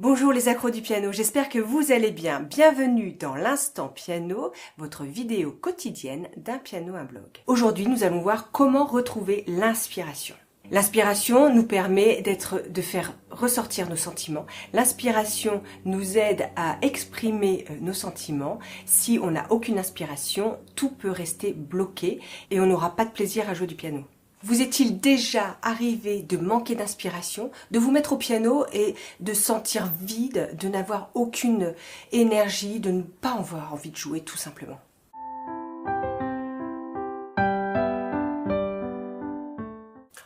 Bonjour les accros du piano, j'espère que vous allez bien. Bienvenue dans l'Instant Piano, votre vidéo quotidienne d'un piano, un blog. Aujourd'hui, nous allons voir comment retrouver l'inspiration. L'inspiration nous permet de faire ressortir nos sentiments. L'inspiration nous aide à exprimer nos sentiments. Si on n'a aucune inspiration, tout peut rester bloqué et on n'aura pas de plaisir à jouer du piano. Vous est-il déjà arrivé de manquer d'inspiration, de vous mettre au piano et de sentir vide, de n'avoir aucune énergie, de ne pas avoir envie de jouer tout simplement ?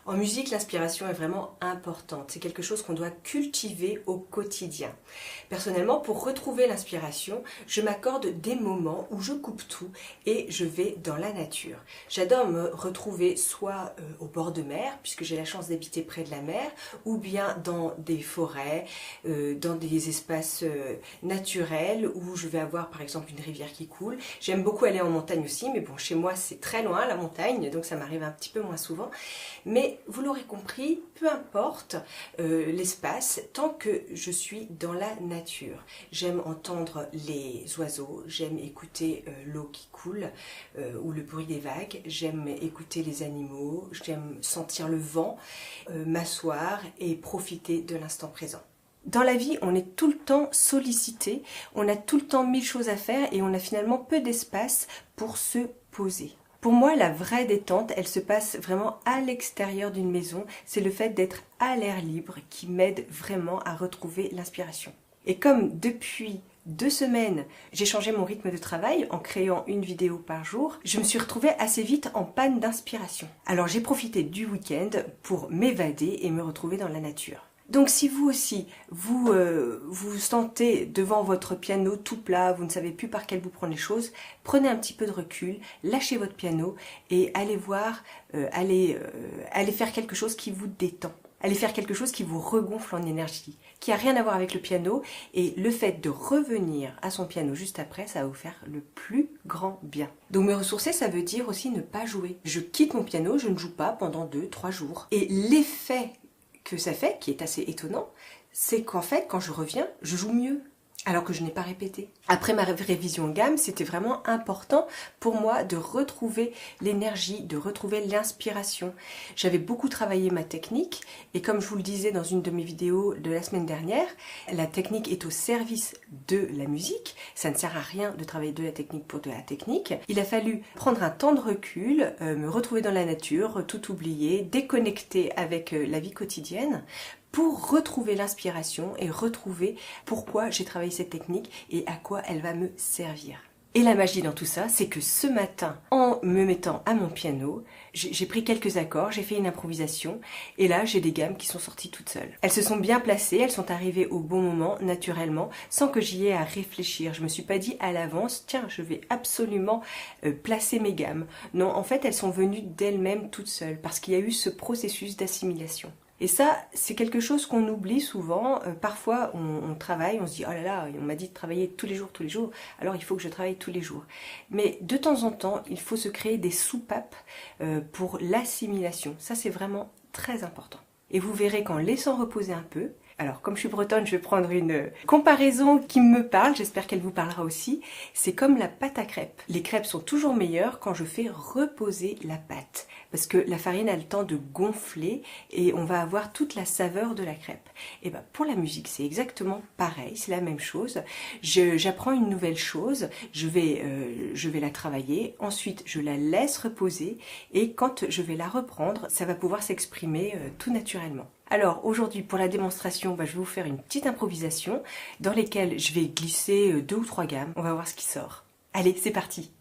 En musique, l'inspiration est vraiment importante. C'est quelque chose qu'on doit cultiver au quotidien. Personnellement, pour retrouver l'inspiration, je m'accorde des moments où je coupe tout et je vais dans la nature. J'adore me retrouver soit au bord de mer, puisque j'ai la chance d'habiter près de la mer, ou bien dans des forêts, dans des espaces naturels où je vais avoir par exemple une rivière qui coule. J'aime beaucoup aller en montagne aussi, mais bon, chez moi c'est très loin la montagne, donc ça m'arrive un petit peu moins souvent. Mais vous l'aurez compris, peu importe l'espace, tant que je suis dans la nature. J'aime entendre les oiseaux, j'aime écouter l'eau qui coule ou le bruit des vagues, j'aime écouter les animaux, j'aime sentir le vent, m'asseoir et profiter de l'instant présent. Dans la vie, on est tout le temps sollicité, on a tout le temps 1000 choses à faire et on a finalement peu d'espace pour se poser. Pour moi, la vraie détente, elle se passe vraiment à l'extérieur d'une maison. C'est le fait d'être à l'air libre qui m'aide vraiment à retrouver l'inspiration. Et comme depuis 2 semaines, j'ai changé mon rythme de travail en créant une vidéo par jour, je me suis retrouvée assez vite en panne d'inspiration. Alors j'ai profité du week-end pour m'évader et me retrouver dans la nature. Donc si vous aussi, vous vous sentez devant votre piano tout plat, vous ne savez plus par quel bout prendre les choses, prenez un petit peu de recul, lâchez votre piano et allez voir, allez faire quelque chose qui vous détend. Allez faire quelque chose qui vous regonfle en énergie, qui n'a rien à voir avec le piano, et le fait de revenir à son piano juste après, ça va vous faire le plus grand bien. Donc me ressourcer, ça veut dire aussi ne pas jouer. Je quitte mon piano, je ne joue pas pendant 2-3 jours. Et l'effet que ça fait, qui est assez étonnant, c'est qu'en fait, quand je reviens, je joue mieux, alors que je n'ai pas répété. Après ma révision gamme, c'était vraiment important pour moi de retrouver l'énergie, de retrouver l'inspiration. J'avais beaucoup travaillé ma technique, et comme je vous le disais dans une de mes vidéos de la semaine dernière, la technique est au service de la musique. Ça ne sert à rien de travailler de la technique pour de la technique. Il a fallu prendre un temps de recul, me retrouver dans la nature, tout oublier, déconnecter avec la vie quotidienne, pour retrouver l'inspiration et retrouver pourquoi j'ai travaillé cette technique et à quoi elle va me servir. Et la magie dans tout ça, c'est que ce matin, en me mettant à mon piano, j'ai pris quelques accords, j'ai fait une improvisation, et là j'ai des gammes qui sont sorties toutes seules. Elles se sont bien placées, elles sont arrivées au bon moment, naturellement, sans que j'y ai à réfléchir. Je me suis pas dit à l'avance, tiens, je vais absolument placer mes gammes. Non, en fait, elles sont venues d'elles-mêmes toutes seules, parce qu'il y a eu ce processus d'assimilation. Et ça, c'est quelque chose qu'on oublie souvent. Parfois, on travaille, on se dit « Oh là là, on m'a dit de travailler tous les jours, alors il faut que je travaille tous les jours. » Mais de temps en temps, il faut se créer des soupapes pour l'assimilation. Ça, c'est vraiment très important. Et vous verrez qu'en laissant reposer un peu, alors comme je suis bretonne, je vais prendre une comparaison qui me parle, j'espère qu'elle vous parlera aussi. C'est comme la pâte à crêpes. Les crêpes sont toujours meilleures quand je fais reposer la pâte, parce que la farine a le temps de gonfler et on va avoir toute la saveur de la crêpe. Et bien pour la musique, c'est exactement pareil, c'est la même chose. J'apprends une nouvelle chose, je vais la travailler, ensuite je la laisse reposer et quand je vais la reprendre, ça va pouvoir s'exprimer tout naturellement. Alors aujourd'hui pour la démonstration, je vais vous faire une petite improvisation dans laquelle je vais glisser 2 ou 3 gammes. On va voir ce qui sort. Allez, c'est parti!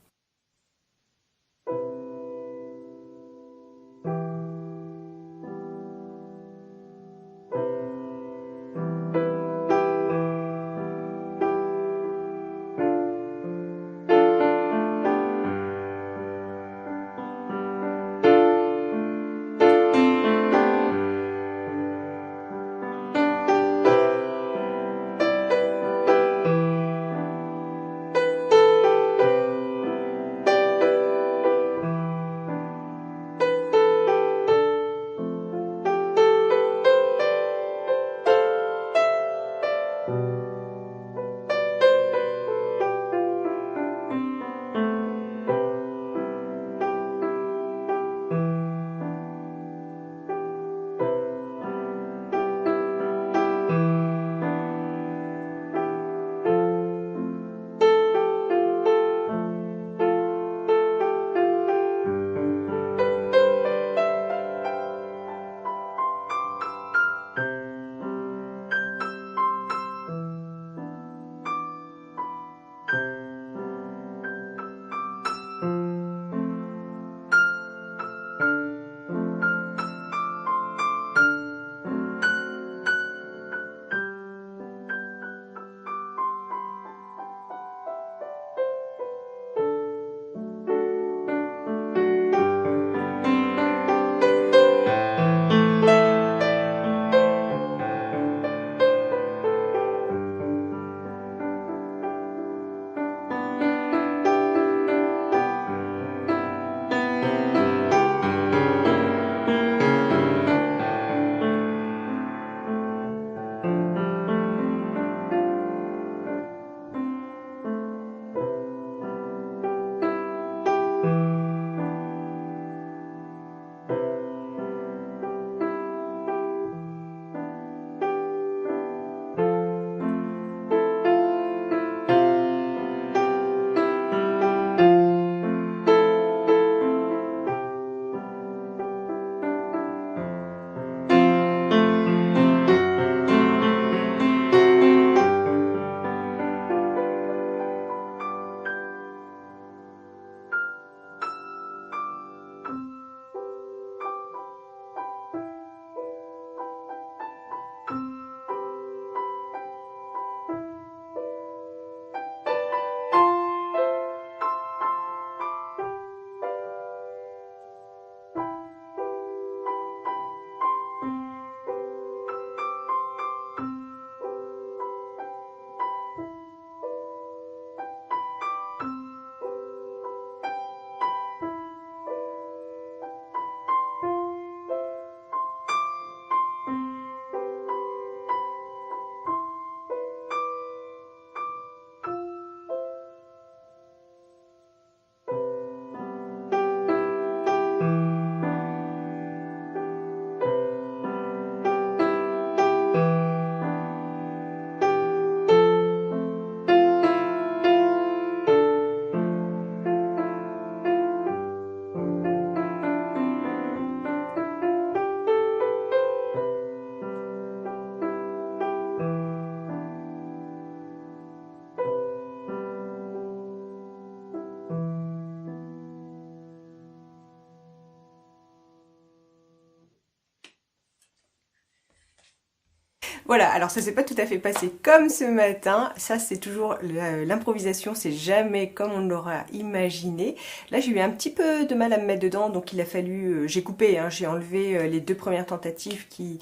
Voilà, alors ça s'est pas tout à fait passé comme ce matin, ça c'est toujours l'improvisation, c'est jamais comme on l'aura imaginé. Là j'ai eu un petit peu de mal à me mettre dedans, donc il a fallu, j'ai coupé, hein, j'ai enlevé les 2 premières tentatives qui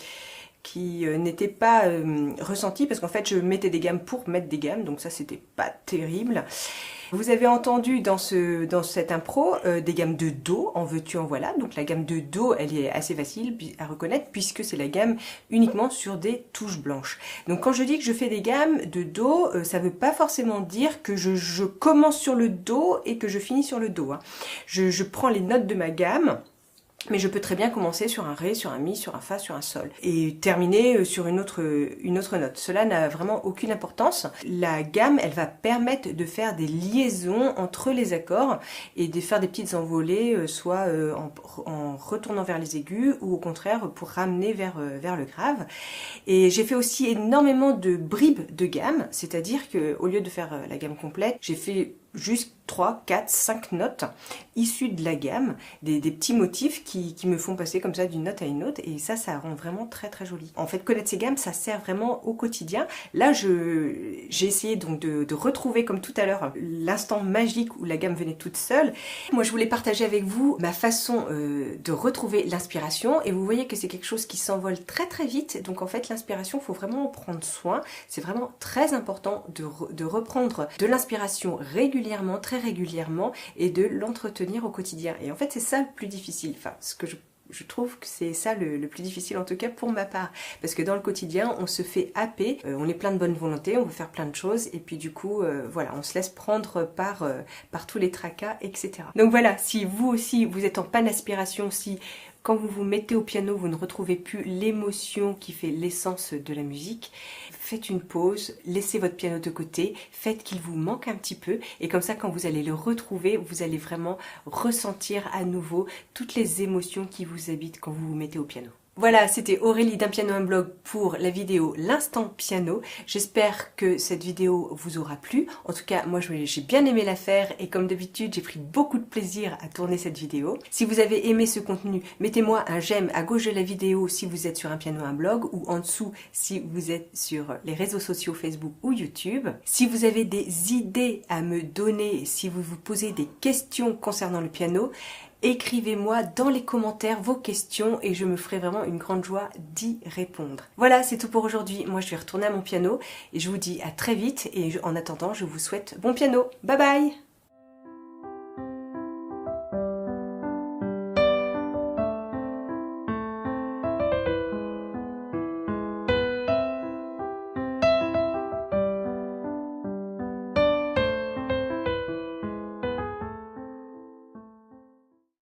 n'étaient pas ressenties, parce qu'en fait je mettais des gammes pour mettre des gammes, donc ça c'était pas terrible. Vous avez entendu dans cette impro des gammes de Do, en veux-tu en voilà. Donc la gamme de Do, elle est assez facile à reconnaître puisque c'est la gamme uniquement sur des touches blanches. Donc quand je dis que je fais des gammes de Do, ça ne veut pas forcément dire que je commence sur le Do et que je finis sur le Do, hein. Je prends les notes de ma gamme. Mais je peux très bien commencer sur un Ré, sur un Mi, sur un Fa, sur un Sol. Et terminer sur une autre note. Cela n'a vraiment aucune importance. La gamme, elle va permettre de faire des liaisons entre les accords et de faire des petites envolées, soit en retournant vers les aigus ou au contraire pour ramener vers le grave. Et j'ai fait aussi énormément de bribes de gamme, c'est-à-dire qu'au lieu de faire la gamme complète, j'ai fait juste 3, 4, 5 notes issues de la gamme, des petits motifs qui me font passer comme ça d'une note à une autre, et ça rend vraiment très très joli. En fait, connaître ces gammes, ça sert vraiment au quotidien. Là, j'ai essayé donc de retrouver, comme tout à l'heure, l'instant magique où la gamme venait toute seule. Moi, je voulais partager avec vous ma façon de retrouver l'inspiration, et vous voyez que c'est quelque chose qui s'envole très très vite, donc en fait, l'inspiration, il faut vraiment en prendre soin. C'est vraiment très important de reprendre de l'inspiration régulièrement, très régulièrement, et de l'entretenir au quotidien. Et en fait, c'est ça le plus difficile, enfin, ce que Je trouve que c'est ça le plus difficile, en tout cas pour ma part. Parce que dans le quotidien, on se fait happer, on est plein de bonne volonté, on veut faire plein de choses, et puis du coup, voilà, on se laisse prendre par tous les tracas, etc. Donc voilà, si vous aussi, vous êtes en panne d'inspiration, si quand vous vous mettez au piano, vous ne retrouvez plus l'émotion qui fait l'essence de la musique, faites une pause, laissez votre piano de côté, faites qu'il vous manque un petit peu, et comme ça, quand vous allez le retrouver, vous allez vraiment ressentir à nouveau toutes les émotions qui vous habitent quand vous vous mettez au piano. Voilà, c'était Aurélie d'un piano un blog pour la vidéo L'instant piano. J'espère que cette vidéo vous aura plu. En tout cas, moi j'ai bien aimé la faire et comme d'habitude, j'ai pris beaucoup de plaisir à tourner cette vidéo. Si vous avez aimé ce contenu, mettez-moi un j'aime à gauche de la vidéo si vous êtes sur un piano un blog ou en dessous si vous êtes sur les réseaux sociaux Facebook ou YouTube. Si vous avez des idées à me donner, si vous vous posez des questions concernant le piano, écrivez-moi dans les commentaires vos questions et je me ferai vraiment une grande joie d'y répondre. Voilà, c'est tout pour aujourd'hui. Moi, je vais retourner à mon piano et je vous dis à très vite et en attendant, je vous souhaite bon piano. Bye bye!